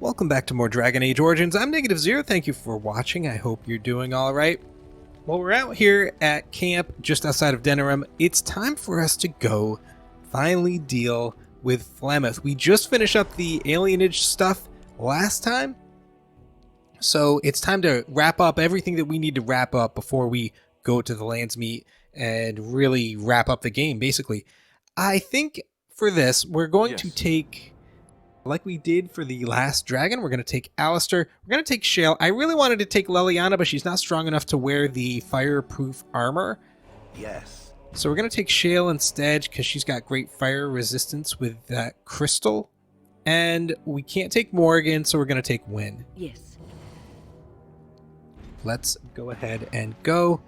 Welcome back to more Dragon Age Origins. I'm Negative Zero. Thank you for watching. I hope you're doing all right. Well, we're out here at camp just outside of Denerim. It's time for us to go finally deal with Flameth. We just finished up the alienage stuff last time, so it's time to wrap up everything that we need to wrap up before we go to the Landsmeet and really wrap up the game, basically. I think for this, we're going to take, like we did for the last dragon, we're going to take Alistair, we're going to take Shale. I really wanted to take Leliana, but she's not strong enough to wear the fireproof armor. Yes. So we're going to take Shale instead, because she's got great fire resistance with that crystal. And we can't take Morgan, so we're going to take Qwinn. Yes. Let's go ahead and go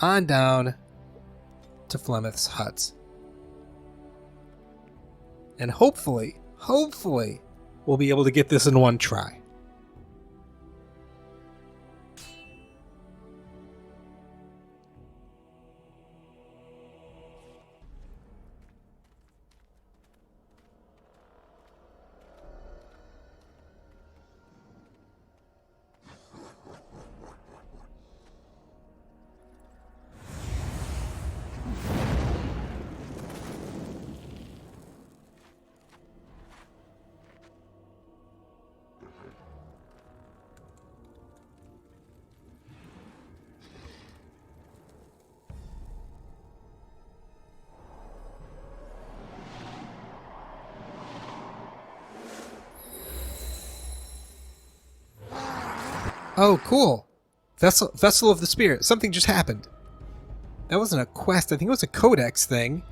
on down to Flemeth's hut. And hopefully, we'll be able to get this in one try. Oh, cool. Vessel of the Spirit. Something just happened. That wasn't a quest. I think it was a codex thing.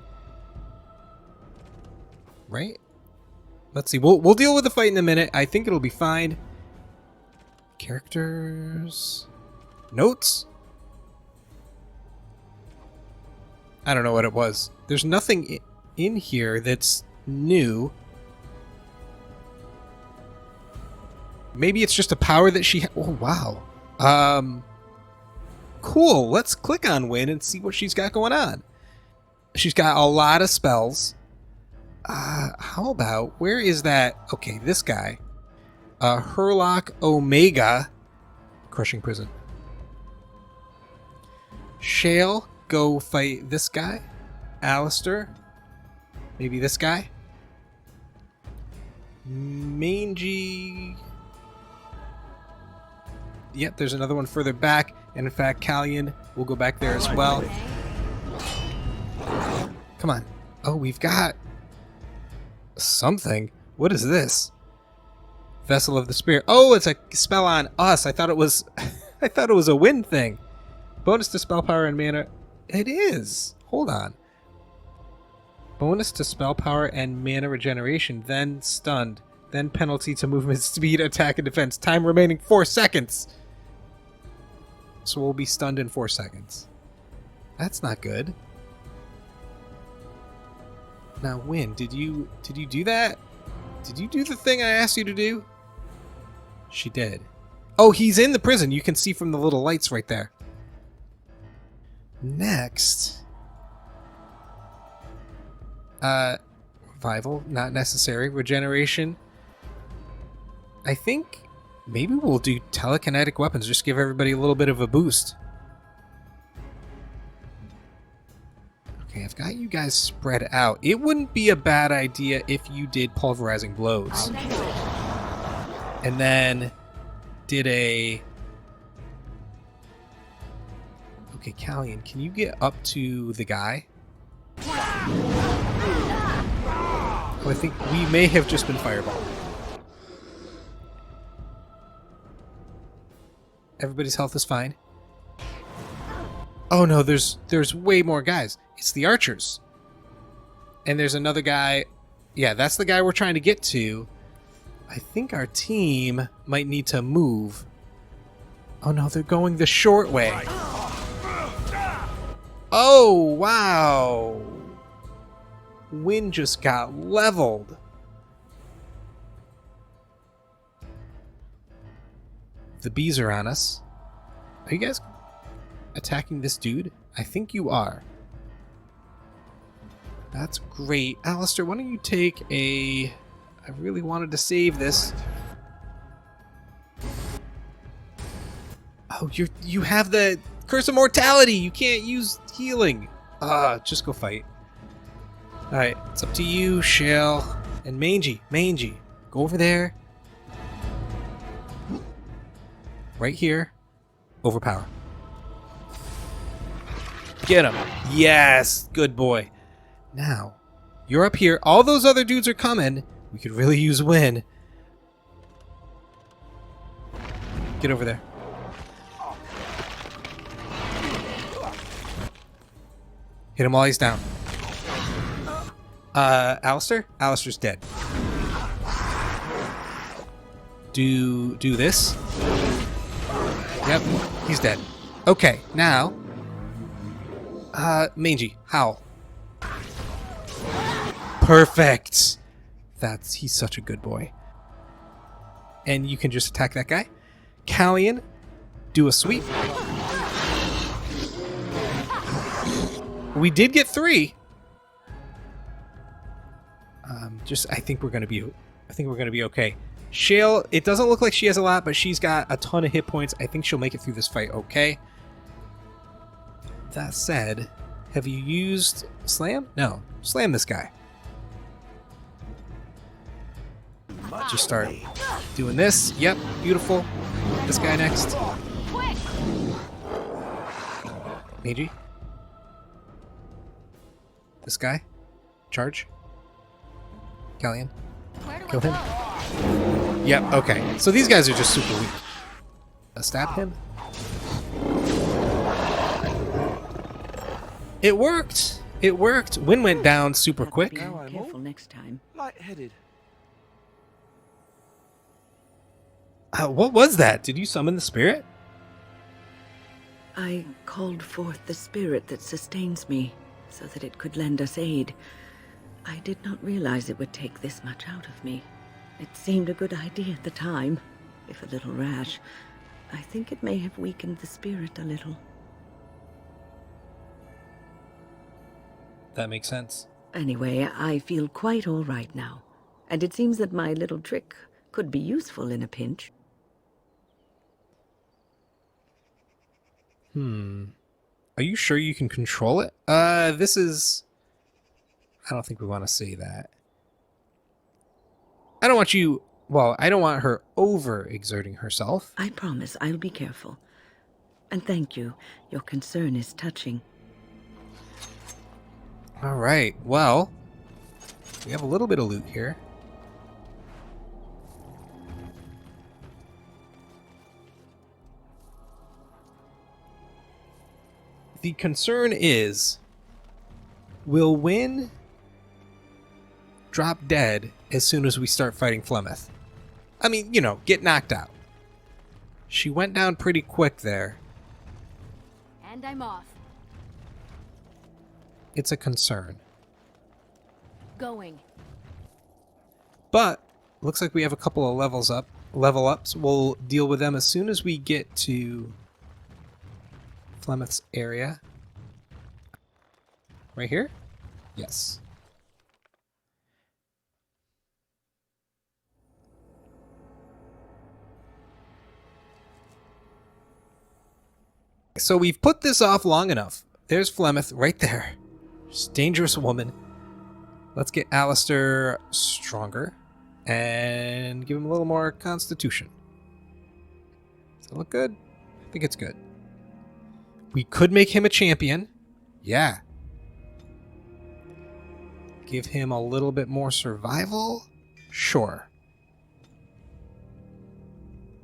Right? Let's see. We'll deal with the fight in a minute. I think it'll be fine. Characters. Notes? I don't know what it was. There's nothing in here that's new. Maybe it's just a power that she oh, wow. Cool. Let's click on Qwinn and see what she's got going on. She's got a lot of spells. How about, where is that? Okay, this guy. Herlock Omega. Crushing Prison. Shale, go fight this guy. Alistair. Maybe this guy. Mangy. Yep, there's another one further back, and in fact, Callion will go back there as well. Come on. Oh, we've got something. What is this? Vessel of the Spirit. Oh, it's a spell on us. I thought it was I thought it was a wind thing. Bonus to spell power and mana. It is. Hold on. Bonus to spell power and mana regeneration, then stunned, then penalty to movement speed, attack, and defense. Time remaining 4 seconds. So we'll be stunned in 4 seconds. That's not good. Now, Qwinn, did you do that? Did you do the thing I asked you to do? She did. Oh, he's in the prison. You can see from the little lights right there. Next. Revival, not necessary. Regeneration. I think maybe we'll do telekinetic weapons. Just give everybody a little bit of a boost. Okay, I've got you guys spread out. It wouldn't be a bad idea if you did pulverizing blows. And then did a... Okay, Callion, can you get up to the guy? Oh, I think we may have just been fireballed. Everybody's health is fine. Oh no, there's way more guys. It's the archers. And there's another guy. Yeah, that's the guy we're trying to get to. I think our team might need to move. Oh no, they're going the short way. Oh, wow. Qwinn just got leveled. The bees are on us. Are you guys attacking this dude? I think you are. That's great. Alistair, why don't you take a... I really wanted to save this. Oh, you have the Curse of Mortality. You can't use healing. Just go fight. Alright, it's up to you, Shale. And Mangy. Go over there. Right here. Overpower. Get him. Yes. Good boy. Now, you're up here. All those other dudes are coming. We could really use Qwinn. Get over there. Hit him while he's down. Alistair? Alistair's dead. Do this. Yep, he's dead. Okay, now... Mangy, howl. Perfect! He's such a good boy. And you can just attack that guy. Callion, do a sweep. We did get 3. I think we're gonna be okay. Shale, it doesn't look like she has a lot, but she's got a ton of hit points. I think she'll make it through this fight okay. That said, have you used Slam? No. Slam this guy. Just start doing this. Yep, beautiful. This guy next. Magi. This guy. Charge. Callion. Kill him. Yep, okay. So these guys are just super weak. Stab him. It worked. It worked. Qwinn went down super quick. Careful next time. Light-headed. What was that? Did you summon the spirit? I called forth the spirit that sustains me, so that it could lend us aid. I did not realize it would take this much out of me. It seemed a good idea at the time, if a little rash. I think it may have weakened the spirit a little. That makes sense. Anyway, I feel quite all right now, and it seems that my little trick could be useful in a pinch. Are you sure you can control it? This is... I don't think we want to say that. I don't want you... Well, I don't want her over-exerting herself. I promise I'll be careful. And thank you. Your concern is touching. Alright, well... We have a little bit of loot here. The concern is... Will Qwinn drop dead as soon as we start fighting Flemeth? I mean, you know, get knocked out. She went down pretty quick there. And I'm off. It's a concern. Going. But looks like we have a couple of level ups. We'll deal with them as soon as we get to Flemeth's area. Right here? Yes. So we've put this off long enough. There's Flemeth right there. She's a dangerous woman. Let's get Alistair stronger and give him a little more constitution. Does that look good? I think it's good. We could make him a champion. Yeah. Give him a little bit more survival? Sure.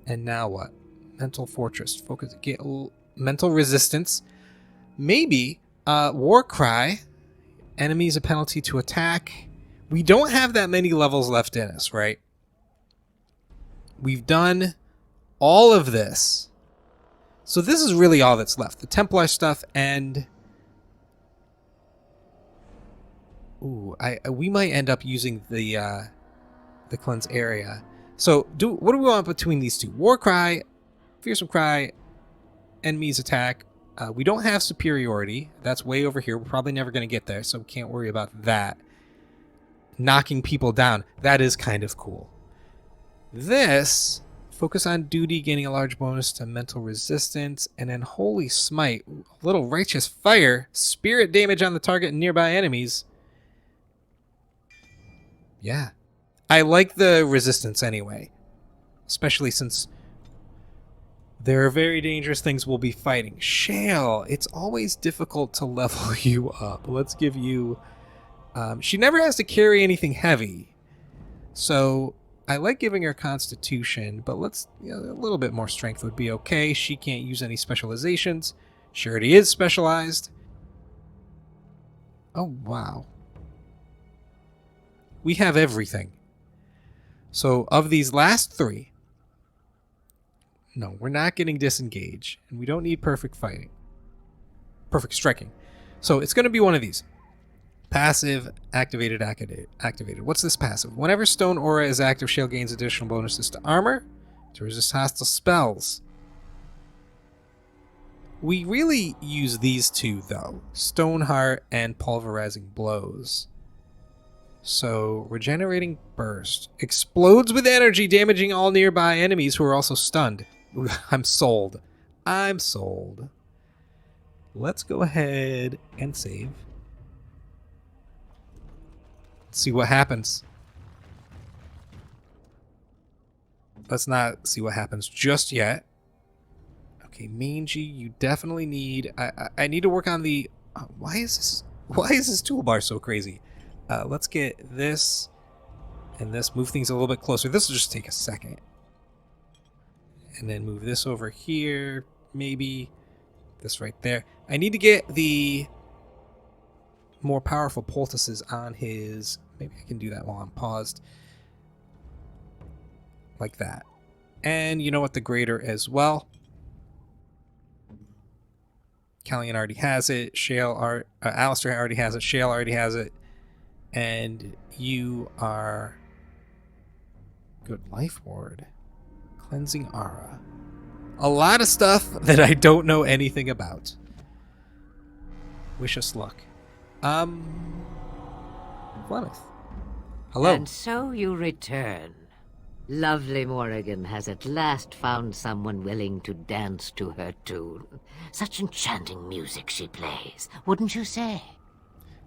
And now what? Mental fortress. Focus. Get mental resistance. Maybe war cry. Enemies a penalty to attack. We don't have that many levels left in us, right? We've done all of this. So this is really all that's left. The Templar stuff and... Ooh, we might end up using the cleanse area. So what do we want between these two? War cry, fearsome cry, enemies attack. We don't have superiority. That's way over here. We're probably never going to get there, so we can't worry about that. Knocking people down. That is kind of cool. This Focus on duty, gaining a large bonus to mental resistance. And then Holy Smite, little righteous fire, spirit damage on the target and nearby enemies. Yeah. I like the resistance anyway. Especially since there are very dangerous things we'll be fighting. Shale, it's always difficult to level you up. Let's give you... she never has to carry anything heavy. So I like giving her Constitution, but let's... a little bit more strength would be okay. She can't use any specializations. She already is specialized. Oh, wow. We have everything. So of these last three... No, we're not getting disengaged, and we don't need perfect fighting. Perfect striking. So it's going to be one of these. Passive, activated. What's this passive? Whenever stone aura is active, Shale gains additional bonuses to armor, to resist hostile spells. We really use these two, though. Stoneheart and pulverizing blows. So, regenerating burst. Explodes with energy, damaging all nearby enemies who are also stunned. I'm sold. I'm sold. Let's go ahead and save. Let's see what happens. Let's not see what happens just yet. Okay, Mangy, you definitely need... I need to work on the... why is this toolbar so crazy? Let's get this and this. Move things a little bit closer. This will just take a second. And then move this over here. Maybe this right there. I need to get the more powerful poultices on his... Maybe I can do that while I'm paused. Like that. And you know what? The greater as well. Callian already has it. Alistair already has it. Shale already has it. And you are... Good Life Ward. Cleansing Aura. A lot of stuff that I don't know anything about. Wish us luck. Flemeth. Hello. And so you return. Lovely Morrigan has at last found someone willing to dance to her tune. Such enchanting music she plays, wouldn't you say?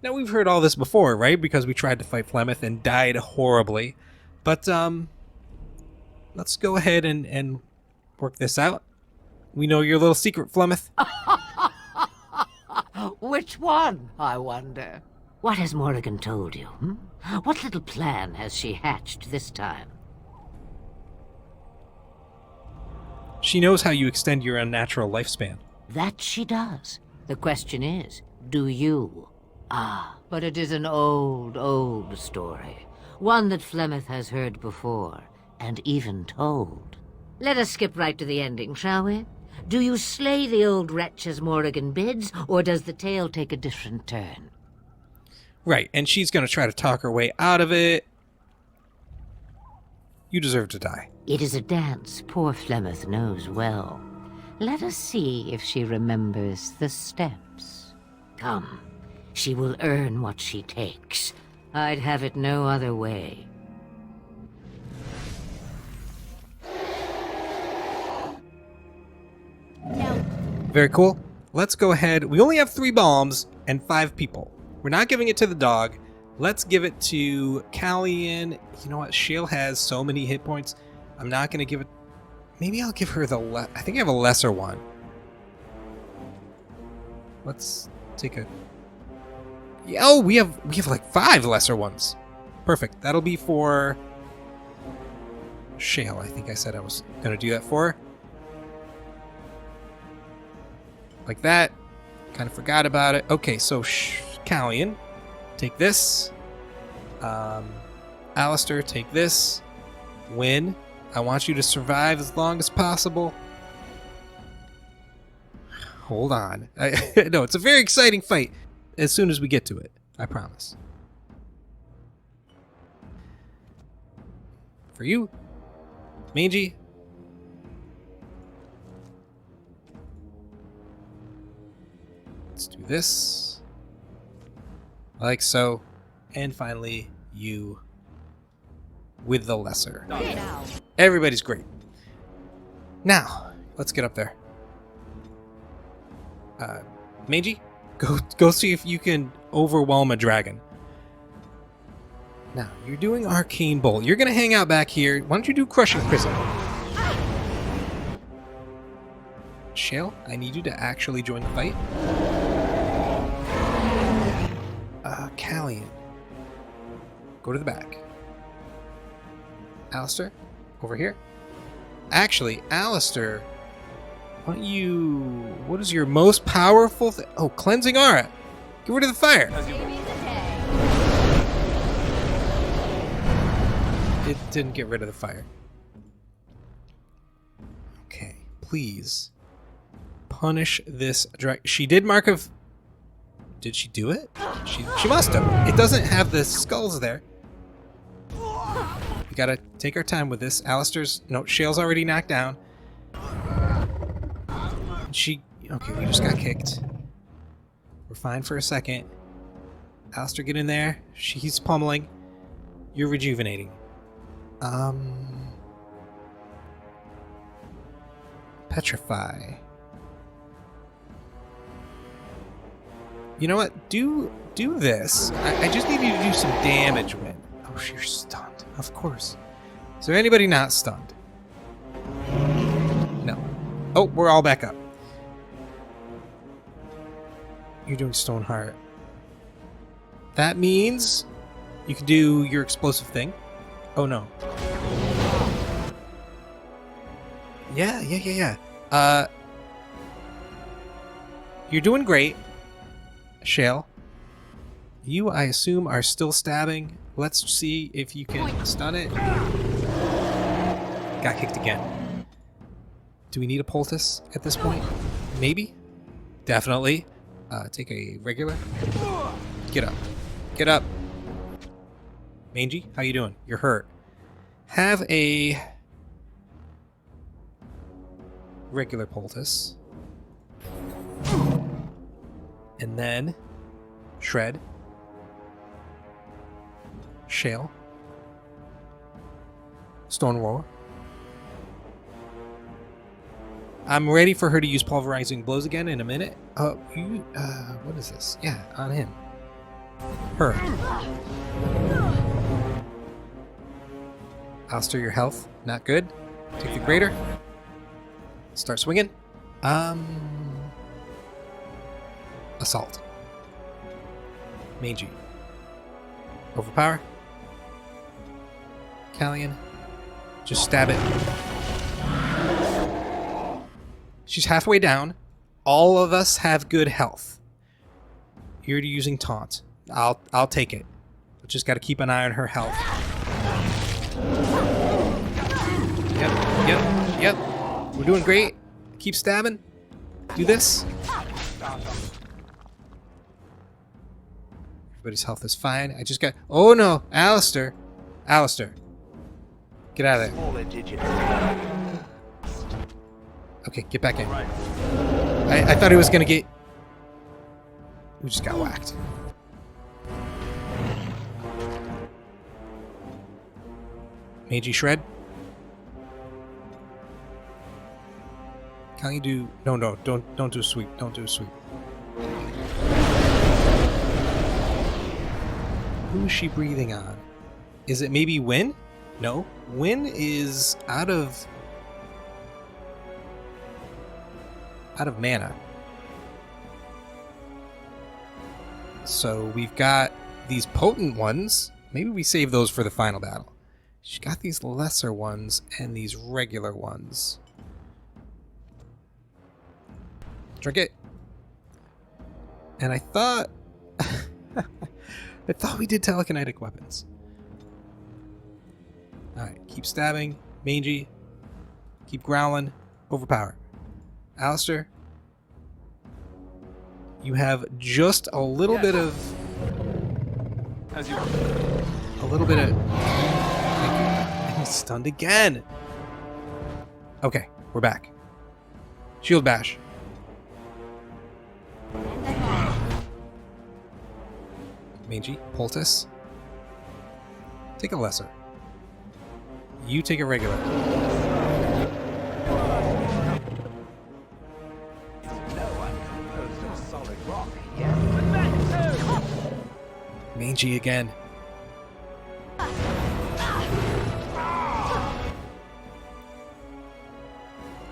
Now, we've heard all this before, right? Because we tried to fight Flemeth and died horribly. But, let's go ahead and work this out. We know your little secret, Flemeth. Which one, I wonder? What has Morrigan told you? What little plan has she hatched this time? She knows how you extend your unnatural lifespan. That she does. The question is, do you? Ah, but it is an old, old story. One that Flemeth has heard before, and even told. Let us skip right to the ending, shall we? Do you slay the old wretch as Morrigan bids, or does the tale take a different turn? Right, and she's going to try to talk her way out of it. You deserve to die. It is a dance poor Flemeth knows well. Let us see if she remembers the steps. Come, she will earn what she takes. I'd have it no other way. Very cool. Let's go ahead. We only have 3 bombs and 5 people. We're not giving it to the dog. Let's give it to Callian. You know what? Shale has so many hit points. I'm not going to give it... Maybe I'll give her the... I think I have a lesser one. Let's take a... Yeah, oh, we have like 5 lesser ones. Perfect. That'll be for... Shale. I think I said I was going to do that for her. Like that. Kind of forgot about it. Okay, so Callian, take this. Alistair, take this. Qwinn, I want you to survive as long as possible. Hold on. No, it's a very exciting fight as soon as we get to it. I promise. For you, Mangy. Let's do this. Like so. And finally, you with the lesser. Everybody's great. Now, let's get up there. Mangy, go see if you can overwhelm a dragon. Now, you're doing Arcane Bolt. You're going to hang out back here. Why don't you do Crushing Prism? Shale, I need you to actually join the fight. Callian, go to the back. Alistair, over here. Actually, Alistair, why don't you... What is your most powerful thing? Oh, Cleansing Aura. Get rid of the fire. It didn't get rid of the fire. Okay, please. Punish this dragon. She did mark of... Did she do it? She must have. It doesn't have the skulls there. We gotta take our time with this. Alistair's... No, Shale's already knocked down. She... Okay, we just got kicked. We're fine for a second. Alistair, get in there. He's pummeling. You're rejuvenating. Petrify. You know what? Do this. I just need you to do some damage, Qwinn. Oh, you're stunned. Of course. Is there anybody not stunned? No. Oh, we're all back up. You're doing Stoneheart. That means you can do your explosive thing. Oh, no. Yeah. You're doing great. Shale, you, I assume, are still stabbing. Let's see if you can stun it. Got kicked again. Do we need a poultice at this point? Maybe? Definitely. Take a regular. Get up. Get up. Mangy, how you doing? You're hurt. Have a regular poultice. And then Shred. Shale. Stone Roar. I'm ready for her to use Pulverizing Blows again in a minute. What is this? Yeah, on him. Her. Alistair, your health, not good. Take the greater. Start swinging. Assault. Mangy. Overpower. Callian. Just stab it. She's halfway down. All of us have good health. You're using taunt. I'll take it. But just got to keep an eye on her health. Yep. We're doing great. Keep stabbing. Do this. Everybody's health is fine. I just got... Oh no! Alistair! Alistair. Get out of there. Okay, get back in. I thought he was gonna get... We just got whacked. Mangy Shred. Can you do... No, don't do a sweep. Don't do a sweep. Who is she breathing on? Is it maybe Qwinn? No. Qwinn is out of mana. So we've got these potent ones. Maybe we save those for the final battle. She's got these lesser ones and these regular ones. Drink it. And I thought... I thought we did telekinetic weapons. Alright, keep stabbing. Mangy. Keep growling. Overpower. Alistair. You have just a little bit of... A little bit of... And he's stunned again. Okay, we're back. Shield bash. Mangy, poultice. Take a lesser. You take a regular. Mangy again.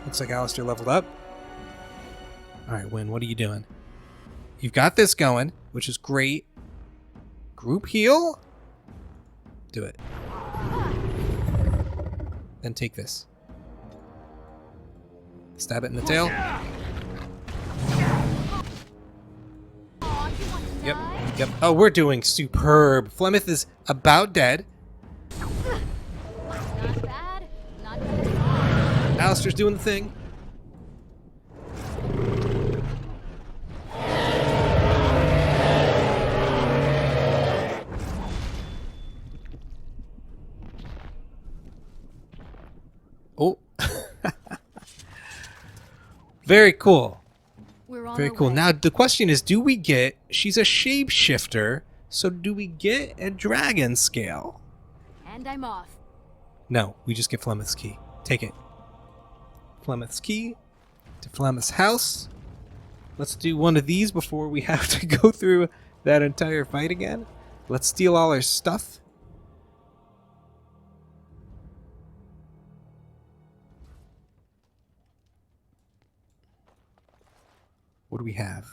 Looks like Alistair leveled up. Alright, Qwinn, what are you doing? You've got this going, which is great. Group heal? Do it. Then take this. Stab it in the tail. Yep, yep. Oh, we're doing superb. Flemeth is about dead. Not bad. Not bad. Alistair's doing the thing. Oh. Very cool. We're on Very our cool. way. Now, the question is, do we get... She's a shapeshifter, so do we get a dragon scale? And I'm off. No, we just get Flemeth's key. Take it. Flemeth's key to Flemeth's house. Let's do one of these before we have to go through that entire fight again. Let's steal all our stuff. What do we have?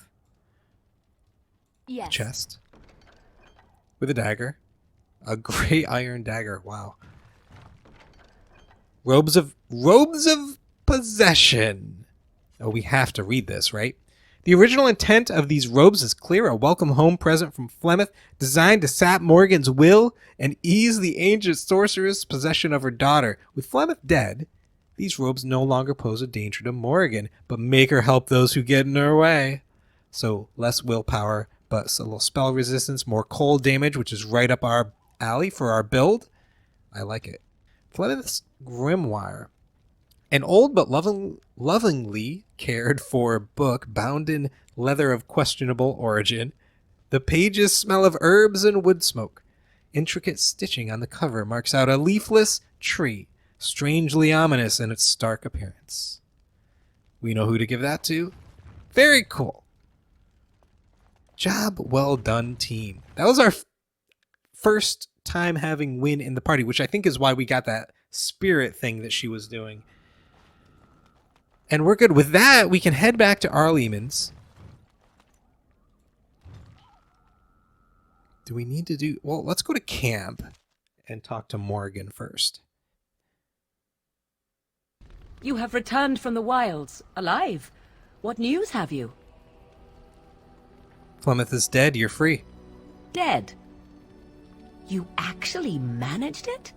Yes. Chest. With a dagger. A gray iron dagger. Wow. Robes of possession. Oh, we have to read this, right? The original intent of these robes is clear, a welcome home present from Flemeth, designed to sap Morgan's will and ease the ancient sorceress' possession of her daughter. With Flemeth dead, these robes no longer pose a danger to Morgan, but make her help those who get in her way. So, less willpower, but a little spell resistance, more cold damage, which is right up our alley for our build. I like it. Flemeth's Grimoire. An old but lovingly cared for book bound in leather of questionable origin. The pages smell of herbs and wood smoke. Intricate stitching on the cover marks out a leafless tree, strangely ominous in its stark appearance. We know who to give that to. Very cool. Job well done, team. That was our first time having Qwinn in the party, which I think is why we got that spirit thing that she was doing. And we're good. With that, we can head back to Arleman's. Do we need to do... Well, let's go to camp and talk to Morgan first. You have returned from the wilds, alive. What news have you? Flemeth is dead. You're free. Dead. You actually managed it?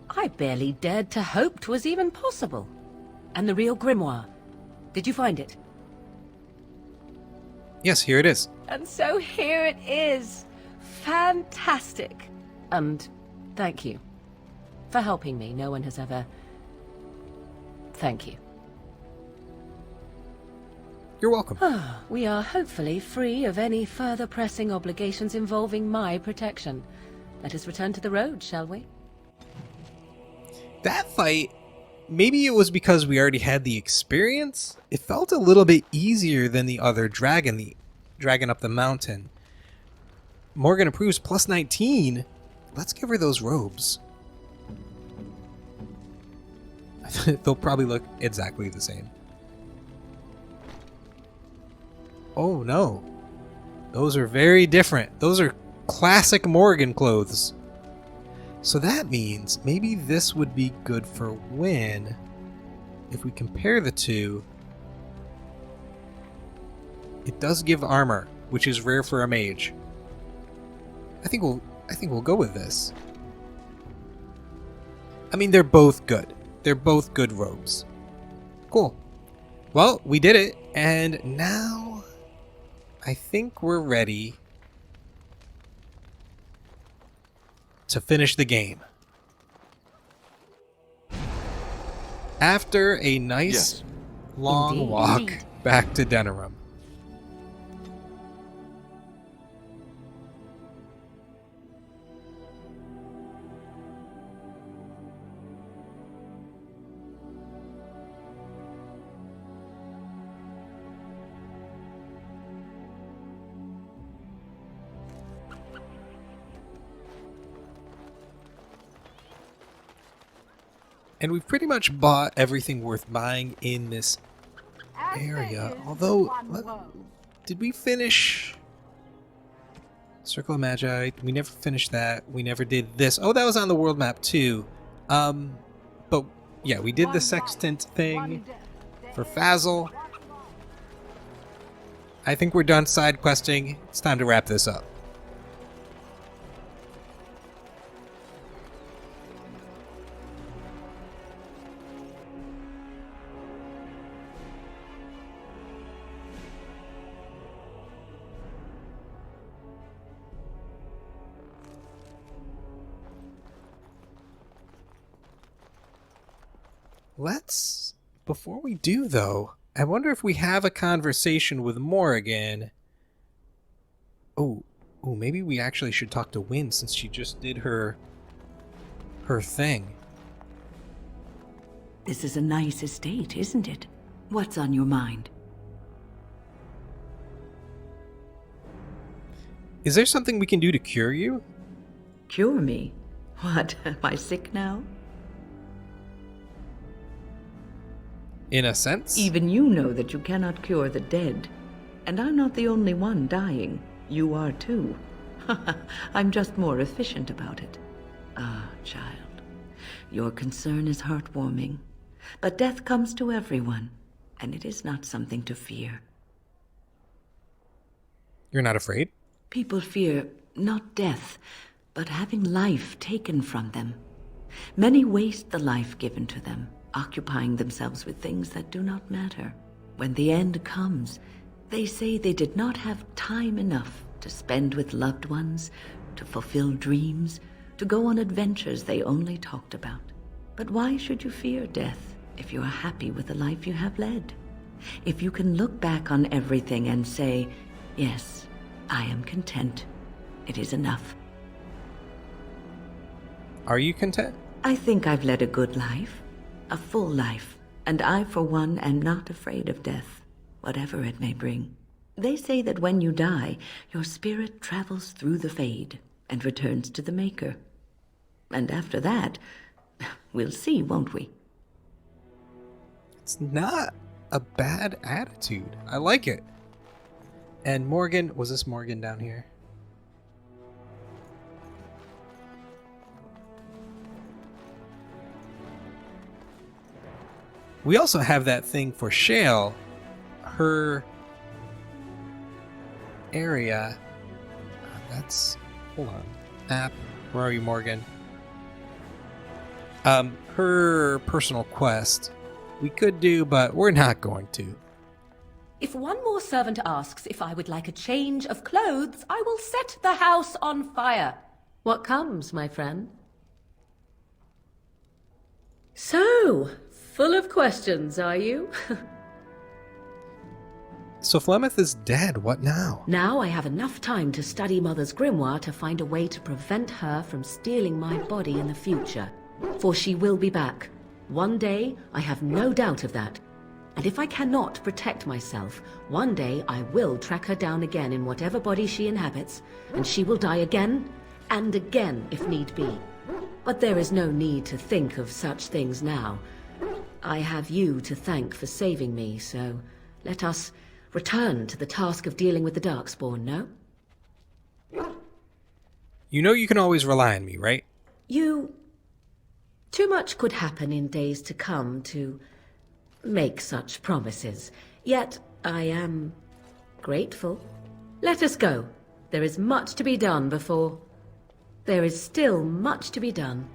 I barely dared to hope 'twas even possible. And the real grimoire. Did you find it? Yes, here it is. And so here it is. Fantastic. And thank you for helping me. No one has ever... Thank you. You're welcome. We are hopefully free of any further pressing obligations involving my protection. Let us return to the road, shall we? That fight, maybe it was because we already had the experience. It felt a little bit easier than the other dragon, the dragon up the mountain. Morgan approves plus 19. Let's give her those robes. They'll probably look exactly the same. Oh no. Those are very different. Those are classic Morgan clothes. So that means maybe this would be good for Qwinn. If we compare the two, it does give armor, which is rare for a mage. I think we'll go with this. I mean, they're both good. They're both good robes. Cool. Well, we did it, and now I think we're ready to finish the game. After a nice long Indeed. walk back to Denerim. And we've pretty much bought everything worth buying in this area. Although, did we finish Circle of Magi? We never finished that. We never did this. Oh, that was on the world map too. But yeah, we did the sextant thing for Fazil. I think we're done side questing. It's time to wrap this up. Before we do though, I wonder if we have a conversation with Morrigan. Oh, maybe we actually should talk to Qwinn since she just did her thing. This is a nice estate, isn't it? What's on your mind? Is there something we can do to cure you? Cure me? What, am I sick now? In a sense? Even you know that you cannot cure the dead. And I'm not the only one dying. You are too. I'm just more efficient about it. Ah, child. Your concern is heartwarming. But death comes to everyone, and it is not something to fear. You're not afraid? People fear not death, but having life taken from them. Many waste the life given to them, occupying themselves with things that do not matter. When the end comes, they say they did not have time enough to spend with loved ones, to fulfill dreams, to go on adventures they only talked about. But why should you fear death if you are happy with the life you have led? If you can look back on everything and say, yes, I am content. It is enough. Are you content? I think I've led a good life. A full life, and I, for one, am not afraid of death, whatever it may bring. They say that when you die, your spirit travels through the fade and returns to the Maker. And after that, we'll see, won't we? It's not a bad attitude. I like it. And Morgan, was this Morgan down here? We also have that thing for Shale, her area. That's, hold on. App, where are you, Morgan? Her personal quest. We could do, but we're not going to. If one more servant asks if I would like a change of clothes, I will set the house on fire. What comes, my friend? So, full of questions, are you? So Flemeth is dead. What now? Now I have enough time to study Mother's grimoire to find a way to prevent her from stealing my body in the future. For she will be back. One day, I have no doubt of that. And if I cannot protect myself, one day I will track her down again in whatever body she inhabits, and she will die again and again if need be. But there is no need to think of such things now. I have you to thank for saving me, so let us return to the task of dealing with the Darkspawn, no? You know you can always rely on me, right? Too much could happen in days to come to make such promises. Yet I am grateful. Let us go. There is much to be done before... There is still much to be done.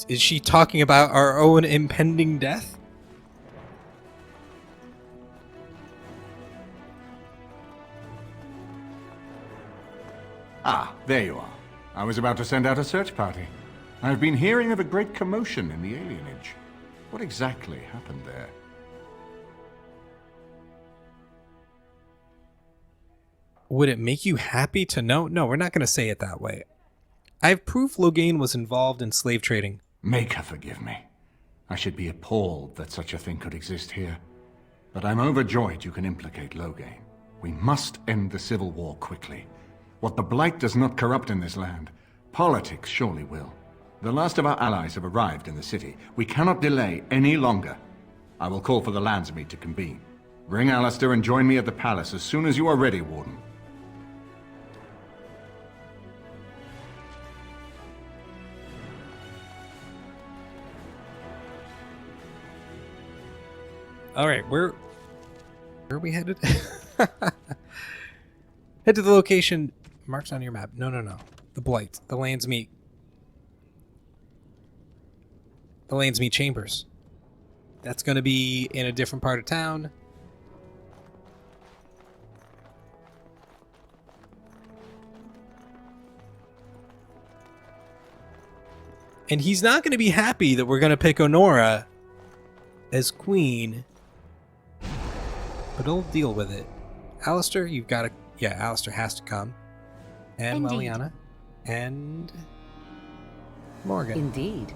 Is she talking about our own impending death? Ah, there you are. I was about to send out a search party. I've been hearing of a great commotion in the alienage. What exactly happened there? Would it make you happy to know? No, we're not going to say it that way. I have proof Loghain was involved in slave trading. Make her forgive me. I should be appalled that such a thing could exist here. But I'm overjoyed you can implicate Loghain. We must end the civil war quickly. What the Blight does not corrupt in this land, politics surely will. The last of our allies have arrived in the city. We cannot delay any longer. I will call for the Landsmeet to convene. Bring Alistair and join me at the palace as soon as you are ready, Warden. All right, where are we headed? Head to the location marked on your map. No. The Blight, the Landsmeet. The Landsmeet Chambers. That's going to be in a different part of town. And he's not going to be happy that we're going to pick Honora as queen. But he'll deal with it. Alistair, you've got to... Yeah, Alistair has to come. And Indeed. Leliana. And... Morgan. Indeed.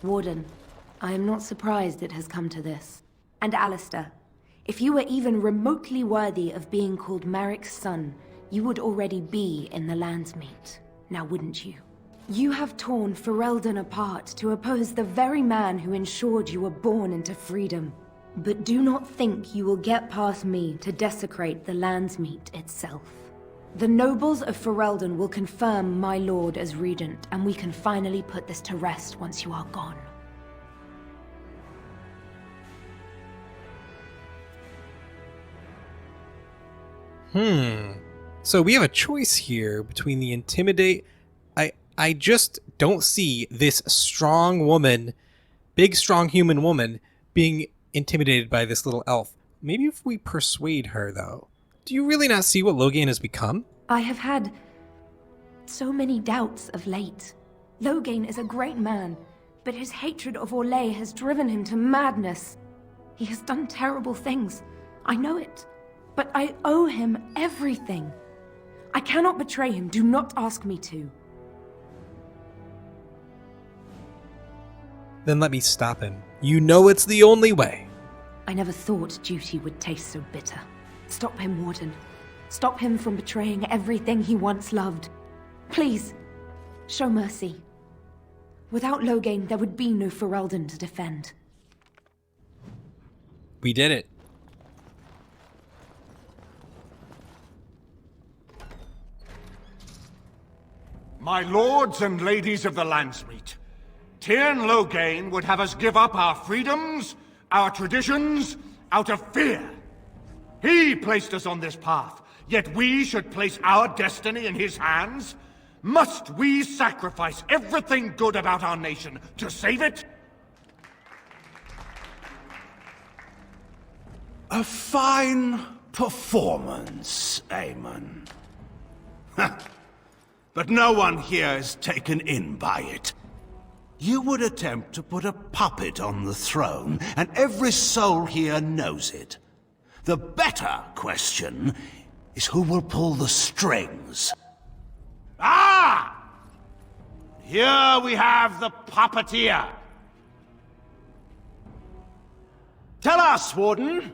Warden, I am not surprised it has come to this. And Alistair, if you were even remotely worthy of being called Marik's son, you would already be in the Landsmeet, now wouldn't you? You have torn Ferelden apart to oppose the very man who ensured you were born into freedom. But do not think you will get past me to desecrate the Landsmeet itself. The nobles of Ferelden will confirm my lord as regent, and we can finally put this to rest once you are gone. So we have a choice here between the intimidate... I just don't see this strong woman, big strong human woman, being intimidated by this little elf. Maybe if we persuade her, though. Do you really not see what Logain has become? I have had so many doubts of late. Logain is a great man, but his hatred of Orlais has driven him to madness. He has done terrible things. I know it. But I owe him everything. I cannot betray him. Do not ask me to. Then let me stop him. You know it's the only way. I never thought duty would taste so bitter. Stop him, Warden. Stop him from betraying everything he once loved. Please, show mercy. Without Logain, there would be no Ferelden to defend. We did it. My lords and ladies of the Landsmeet, Tyrn Logain would have us give up our freedoms, our traditions, out of fear. He placed us on this path, yet we should place our destiny in his hands? Must we sacrifice everything good about our nation to save it? A fine performance, Aemon. But no one here is taken in by it. You would attempt to put a puppet on the throne, and every soul here knows it. The better question is who will pull the strings. Ah! Here we have the puppeteer. Tell us, Warden,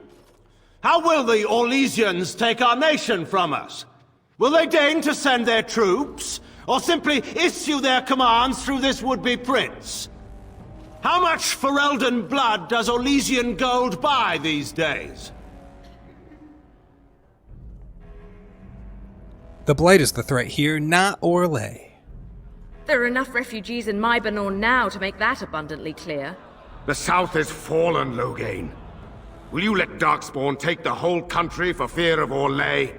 how will the Orlesians take our nation from us? Will they deign to send their troops, or simply issue their commands through this would-be prince? How much Ferelden blood does Orlesian gold buy these days? The Blight is the threat here, not Orlais. There are enough refugees in Mybanor now to make that abundantly clear. The South is fallen, Loghain. Will you let Darkspawn take the whole country for fear of Orlais?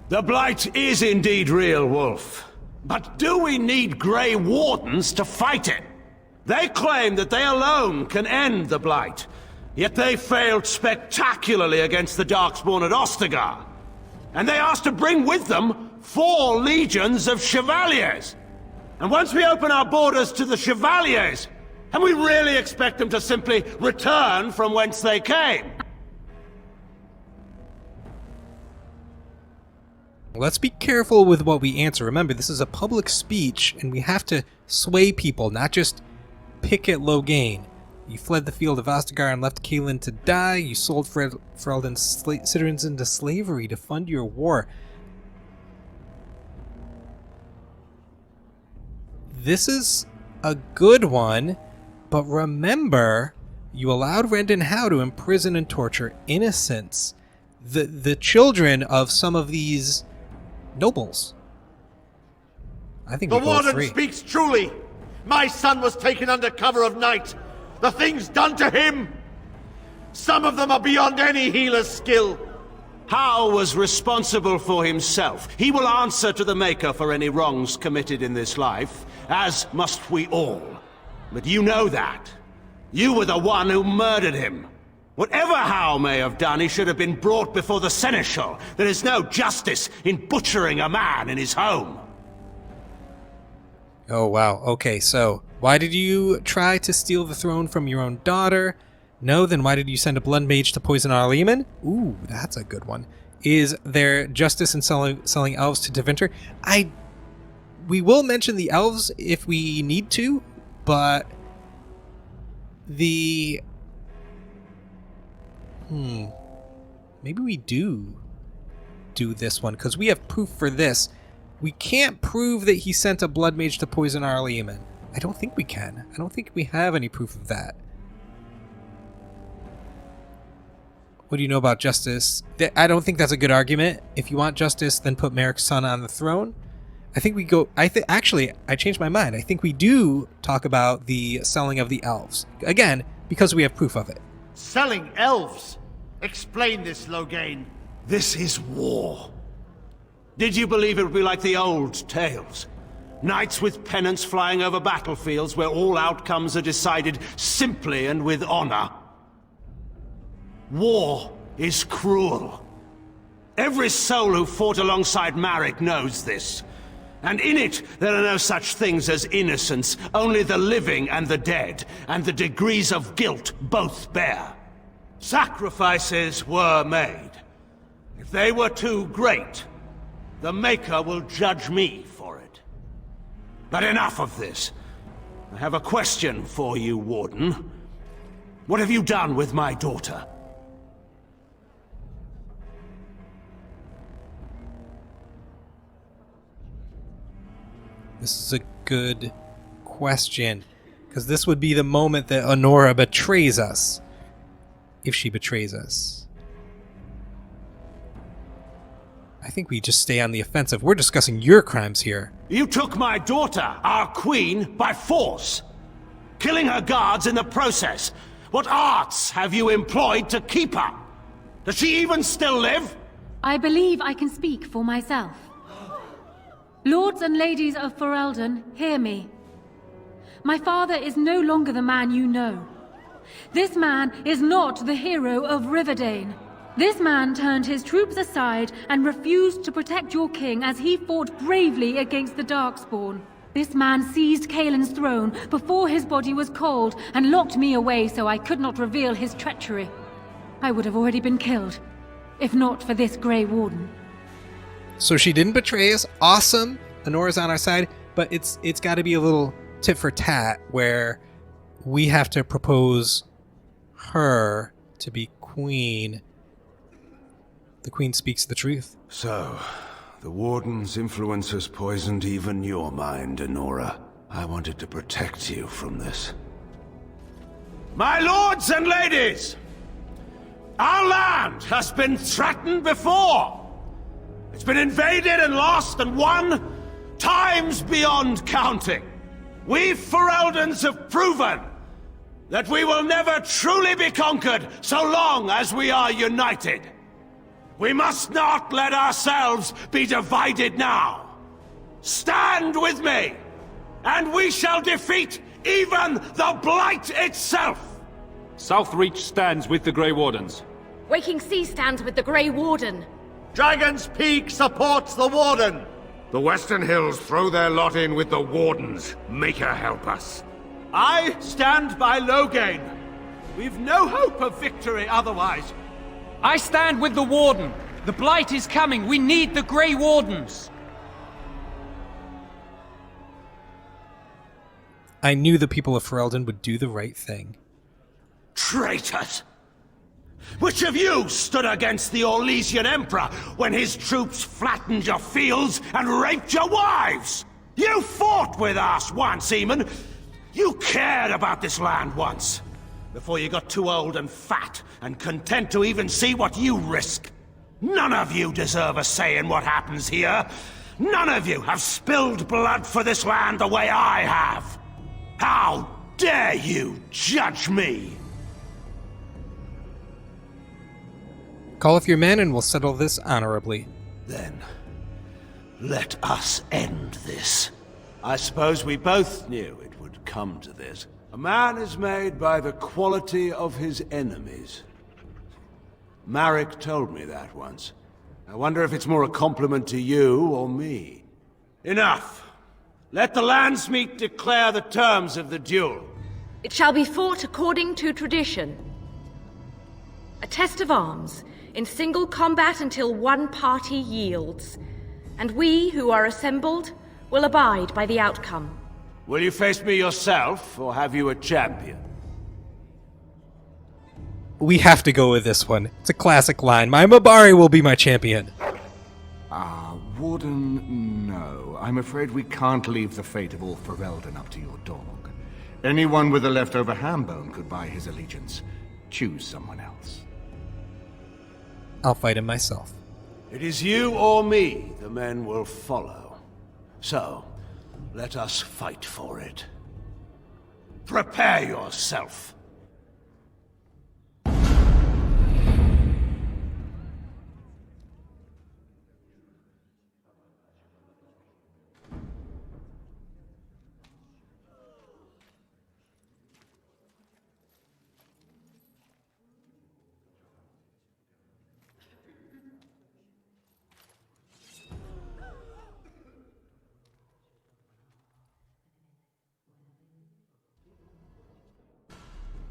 The Blight is indeed real, Wolf. But do we need Grey Wardens to fight it? They claim that they alone can end the Blight, yet they failed spectacularly against the Darkspawn at Ostagar. And they asked to bring with them 4 legions of Chevaliers. And once we open our borders to the Chevaliers, and we really expect them to simply return from whence they came? Let's be careful with what we answer. Remember, this is a public speech, and we have to sway people, not just pick at Loghain. You fled the field of Ostagar and left Qwinn to die. You sold Ferelden's citizens into slavery to fund your war. This is a good one, but remember, you allowed Rennn and Howe to imprison and torture innocents, the children of some of these nobles. I think the we both Warden agree. speaks truly. My son was taken under cover of night. The things done to him, some of them are beyond any healer's skill. Howe was responsible for himself. He will answer to the Maker for any wrongs committed in this life, as must we all. But you know that. You were the one who murdered him. Whatever Howe may have done, he should have been brought before the Seneschal. There is no justice in butchering a man in his home. Oh, wow. Okay, so why did you try to steal the throne from your own daughter? No, then why did you send a blood mage to poison our Leman? Ooh, that's a good one. Is there justice in selling elves to Deventer? We will mention the elves if we need to, but maybe we do this one, because we have proof for this. We can't prove that he sent a blood mage to poison our Leman. I don't think we can. I don't think we have any proof of that. What do you know about justice? I don't think that's a good argument. If you want justice, then put Merrick's son on the throne. I think we go... Actually, I changed my mind. I think we do talk about the selling of the elves. Again, because we have proof of it. Selling elves? Explain this, Loghain. This is war. Did you believe it would be like the old tales? Knights with pennants flying over battlefields where all outcomes are decided simply and with honor? War is cruel. Every soul who fought alongside Marek knows this. And in it, there are no such things as innocence, only the living and the dead, and the degrees of guilt both bear. Sacrifices were made. If they were too great, the Maker will judge me for it. But enough of this. I have a question for you, Warden. What have you done with my daughter? This is a good question, because this would be the moment that Honora betrays us, if she betrays us. I think we just stay on the offensive. We're discussing your crimes here. You took my daughter, our queen, by force, killing her guards in the process. What arts have you employed to keep her? Does she even still live? I believe I can speak for myself. Lords and ladies of Ferelden, hear me. My father is no longer the man you know. This man is not the hero of Riverdane. This man turned his troops aside and refused to protect your king as he fought bravely against the Darkspawn. This man seized Kaelin's throne before his body was cold and locked me away so I could not reveal his treachery. I would have already been killed, if not for this Grey Warden. So she didn't betray us. Awesome. Honora's on our side, but it's got to be a little tit for tat where we have to propose her to be queen. The queen speaks the truth. So, the Warden's influence has poisoned even your mind, Honora. I wanted to protect you from this. My lords and ladies! Our land has been threatened before! It's been invaded and lost and won times beyond counting. We Fereldans have proven that we will never truly be conquered so long as we are united. We must not let ourselves be divided now. Stand with me, and we shall defeat even the Blight itself! Southreach stands with the Grey Wardens. Waking Sea stands with the Grey Warden. Dragon's Peak supports the Warden! The Western Hills throw their lot in with the Wardens. Make her help us. I stand by Loghain. We've no hope of victory otherwise. I stand with the Warden. The Blight is coming. We need the Grey Wardens. I knew the people of Ferelden would do the right thing. Traitors! Which of you stood against the Orlesian Emperor when his troops flattened your fields and raped your wives? You fought with us once, Eamon. You cared about this land once. Before you got too old and fat and content to even see what you risk. None of you deserve a say in what happens here. None of you have spilled blood for this land the way I have. How dare you judge me? Call off your men and we'll settle this honorably. Then, let us end this. I suppose we both knew it would come to this. A man is made by the quality of his enemies. Marek told me that once. I wonder if it's more a compliment to you or me. Enough! Let the Landsmeet declare the terms of the duel. It shall be fought according to tradition. A test of arms, in single combat until one party yields. And we, who are assembled, will abide by the outcome. Will you face me yourself, or have you a champion? We have to go with this one. It's a classic line. My Mabari will be my champion. Warden, no. I'm afraid we can't leave the fate of all Ferelden up to your dog. Anyone with a leftover hambone could buy his allegiance. Choose someone else. I'll fight him myself. It is you or me the men will follow. So, let us fight for it. Prepare yourself.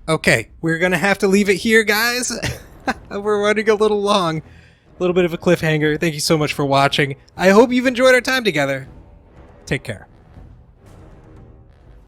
Okay, we're gonna have to leave it here, guys. We're running a little long. A little bit of a cliffhanger. Thank you so much for watching. I hope you've enjoyed our time together. Take care.